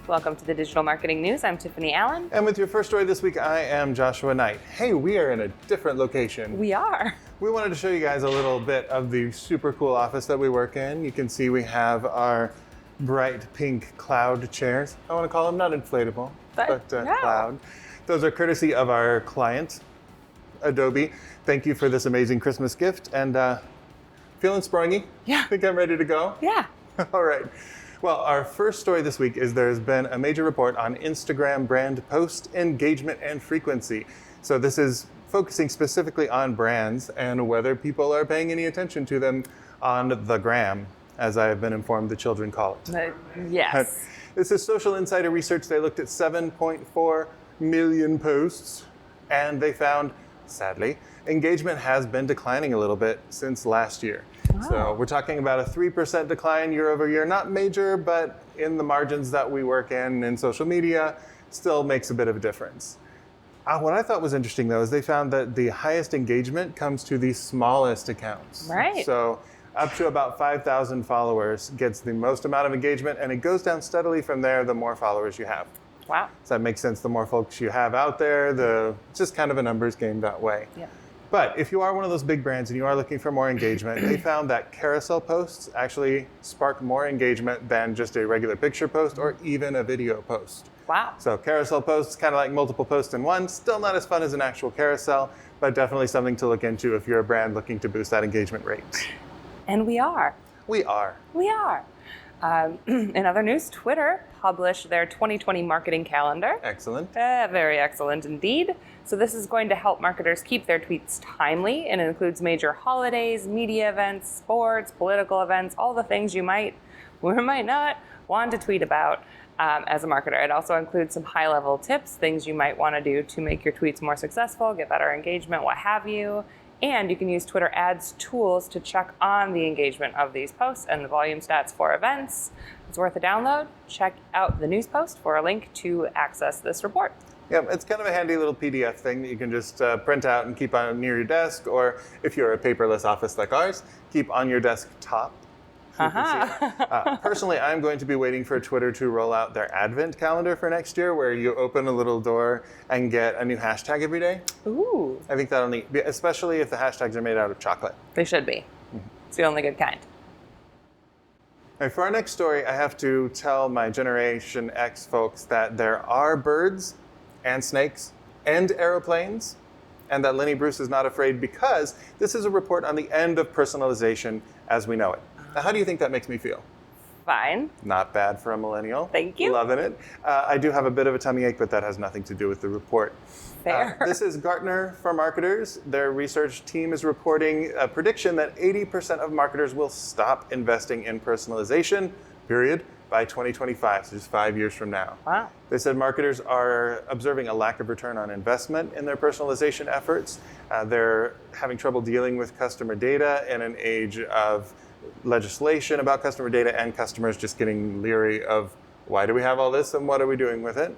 Welcome to the Digital Marketing News. I'm Tiffani Allen. And with your first story this week, I am Joshua Nite. Hey, we are in a different location. We are. We wanted to show you guys a little bit of the super cool office that we work in. You can see we have our bright pink cloud chairs. I want to call them not inflatable, but cloud. Those are courtesy of our client, Adobe. Thank you for this amazing Christmas gift. And feeling springy? Yeah. Think I'm ready to go? Yeah. All right. Well, our first story this week is there's been a major report on Instagram brand post engagement and frequency. So this is focusing specifically on brands and whether people are paying any attention to them on the gram, as I have been informed the children call it. Yes. This is Social Insider research. They looked at 7.4 million posts, and they found, sadly, engagement has been declining a little bit since last year. Wow. So we're talking about a 3% decline year over year. Not major, but in the margins that we work in social media, still makes a bit of a difference. What I thought was interesting, though, is they found that the highest engagement comes to the smallest accounts. Right. So up to about 5,000 followers gets the most amount of engagement, and it goes down steadily from there the more followers you have. Wow. So that makes sense. The more folks you have out there, it's just kind of a numbers game that way. Yeah. But if you are one of those big brands and you are looking for more engagement, they found that carousel posts actually spark more engagement than just a regular picture post or even a video post. Wow. So carousel posts, kind of like multiple posts in one, still not as fun as an actual carousel, but definitely something to look into if you're a brand looking to boost that engagement rate. And we are. We are. We are. In other news, Twitter published their 2020 marketing calendar. Excellent. Very excellent indeed. So this is going to help marketers keep their tweets timely, and it includes major holidays, media events, sports, political events, all the things you might or might not want to tweet about as a marketer. It also includes some high-level tips, things you might want to do to make your tweets more successful, get better engagement, what have you. And you can use Twitter Ads tools to check on the engagement of these posts and the volume stats for events. It's worth a download. Check out the news post for a link to access this report. Yeah, it's kind of a handy little PDF thing that you can just print out and keep on near your desk, or if you're a paperless office like ours, keep on your desktop. So personally, I'm going to be waiting for Twitter to roll out their Advent calendar for next year, where you open a little door and get a new hashtag every day. Ooh. I think that'll need, especially if the hashtags are made out of chocolate. They should be. It's the only good kind. All right, for our next story, I have to tell my Generation X folks that there are birds and snakes and aeroplanes, and that Lenny Bruce is not afraid, because this is a report on the end of personalization as we know it. Now, how do you think that makes me feel? Fine. Not bad for a millennial. Thank you. Loving it. I do have a bit of a tummy ache, but that has nothing to do with the report. Fair. This is Gartner for marketers. Their research team is reporting a prediction that 80% of marketers will stop investing in personalization, period, by 2025, so just 5 years from now. Wow. They said marketers are observing a lack of return on investment in their personalization efforts. They're having trouble dealing with customer data in an age of legislation about customer data and customers just getting leery of, why do we have all this and what are we doing with it?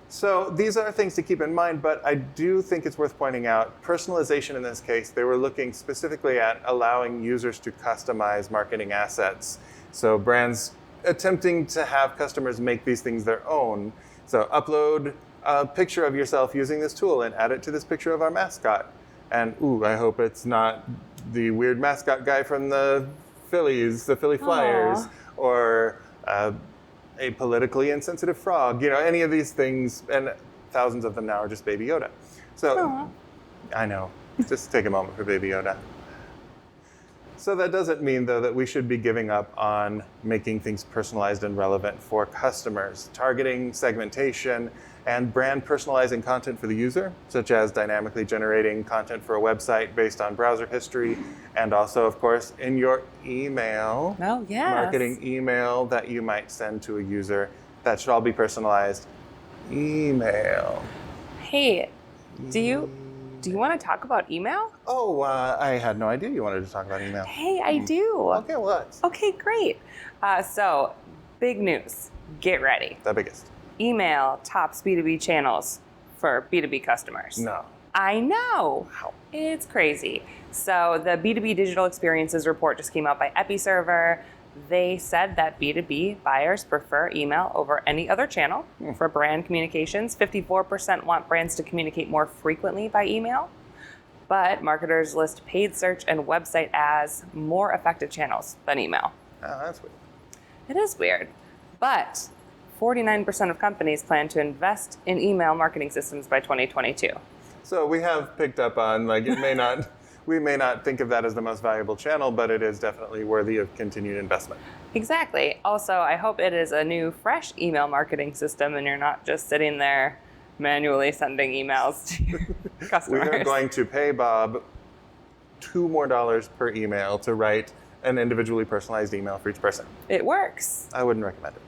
So these are things to keep in mind, but I do think it's worth pointing out, personalization in this case, they were looking specifically at allowing users to customize marketing assets. So brands attempting to have customers make these things their own. So upload a picture of yourself using this tool and add it to this picture of our mascot. And I hope it's not the weird mascot guy from the Phillies, the Philly Flyers, or a politically insensitive frog. You know, any of these things, and thousands of them now are just Baby Yoda. So, I know, just take a moment for Baby Yoda. So that doesn't mean, though, that we should be giving up on making things personalized and relevant for customers. Targeting, segmentation, and brand personalizing content for the user, such as dynamically generating content for a website based on browser history, and also, of course, in your email. Oh, yes. Marketing email that you might send to a user. That should all be personalized. Email. Hey, do you want to talk about email? Oh, I had no idea you wanted to talk about email. Hey, I do. Okay, well, that's Okay, great. So, big news. Get ready. the biggest. Email tops B2B channels for B2B customers. No. I know. Wow. It's crazy. So the B2B Digital Experiences report just came out by Episerver. They said that B2B buyers prefer email over any other channel for brand communications. 54% want brands to communicate more frequently by email, but marketers list paid search and website as more effective channels than email. Oh, that's weird. It is weird, but 49% of companies plan to invest in email marketing systems by 2022. So we have picked up on, like, we may not think of that as the most valuable channel, but it is definitely worthy of continued investment. Exactly. Also, I hope it is a new, fresh email marketing system and you're not just sitting there manually sending emails to customers. We are going to pay Bob $2 more per email to write an individually personalized email for each person. It works. I wouldn't recommend it.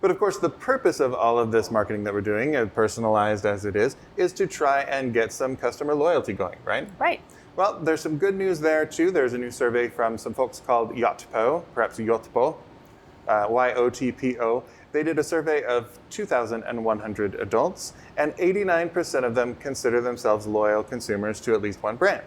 But of course, the purpose of all of this marketing that we're doing, personalized as it is to try and get some customer loyalty going, right? Right. Well, there's some good news there too. There's a new survey from some folks called Yotpo, perhaps Yotpo, YOTPO. They did a survey of 2,100 adults, and 89% of them consider themselves loyal consumers to at least one brand.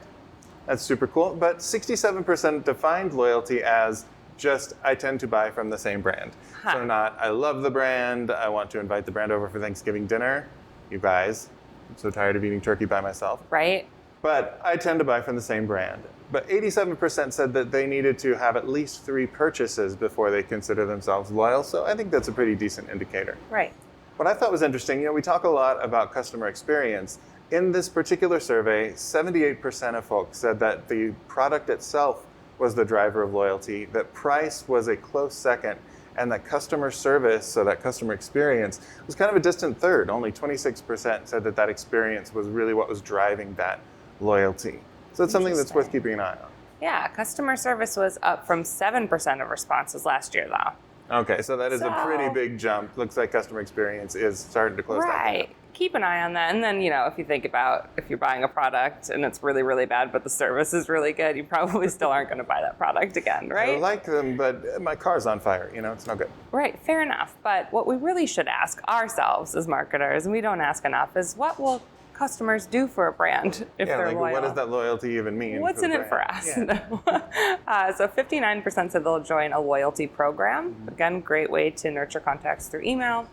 That's super cool, but 67% defined loyalty as just, I tend to buy from the same brand. Huh. So not, I love the brand, I want to invite the brand over for Thanksgiving dinner. You guys, I'm so tired of eating turkey by myself. Right. But I tend to buy from the same brand. But 87% said that they needed to have at least 3 purchases before they consider themselves loyal. So I think that's a pretty decent indicator. Right. What I thought was interesting, we talk a lot about customer experience. In this particular survey, 78% of folks said that the product itself was the driver of loyalty, that price was a close second, and that customer service, so that customer experience, was kind of a distant third. Only 26% said that that experience was really what was driving that loyalty. So it's something that's worth keeping an eye on. Yeah, customer service was up from 7% of responses last year, though. Okay, so that is a pretty big jump. Looks like customer experience is starting to close that gap. Right. Keep an eye on that. And then, if you think about if you're buying a product and it's really, really bad, but the service is really good, you probably still aren't going to buy that product again, right? I like them, but my car's on fire. It's no good. Right. Fair enough. But what we really should ask ourselves as marketers, and we don't ask enough, is what will customers do for a brand if they're loyal? What does that loyalty even mean? What's in it for us? Yeah. So 59% said they'll join a loyalty program. Again, great way to nurture contacts through email.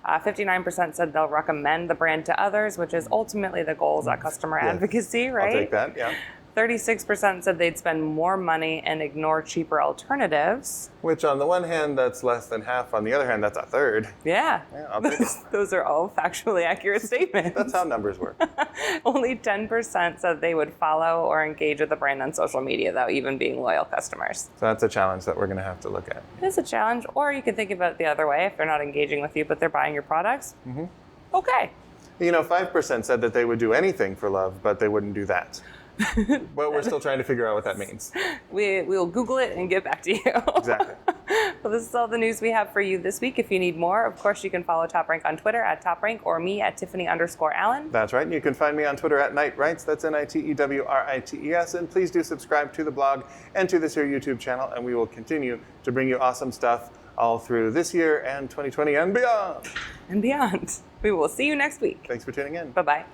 59% said they'll recommend the brand to others, which is ultimately the goals of customer advocacy, right? I'll take that, yeah. 36% said they'd spend more money and ignore cheaper alternatives. Which on the one hand, that's less than half. On the other hand, that's a third. Yeah. I'll take it. Those are all factually accurate statements. That's how numbers work. Only 10% said they would follow or engage with the brand on social media, though, even being loyal customers. So that's a challenge that we're going to have to look at. It is a challenge. Or you could think about it the other way. If they're not engaging with you, but they're buying your products, okay. 5% said that they would do anything for love, but they wouldn't do that. But we're still trying to figure out what that means. We'll Google it and get back to you. Exactly. Well, this is all the news we have for you this week. If you need more, of course, you can follow TopRank on Twitter at TopRank or me at Tiffani_Allen. That's right. And you can find me on Twitter at NiteWrites. That's NITEWRITES. And please do subscribe to the blog and to this here YouTube channel. And we will continue to bring you awesome stuff all through this year and 2020 and beyond. And beyond. We will see you next week. Thanks for tuning in. Bye-bye.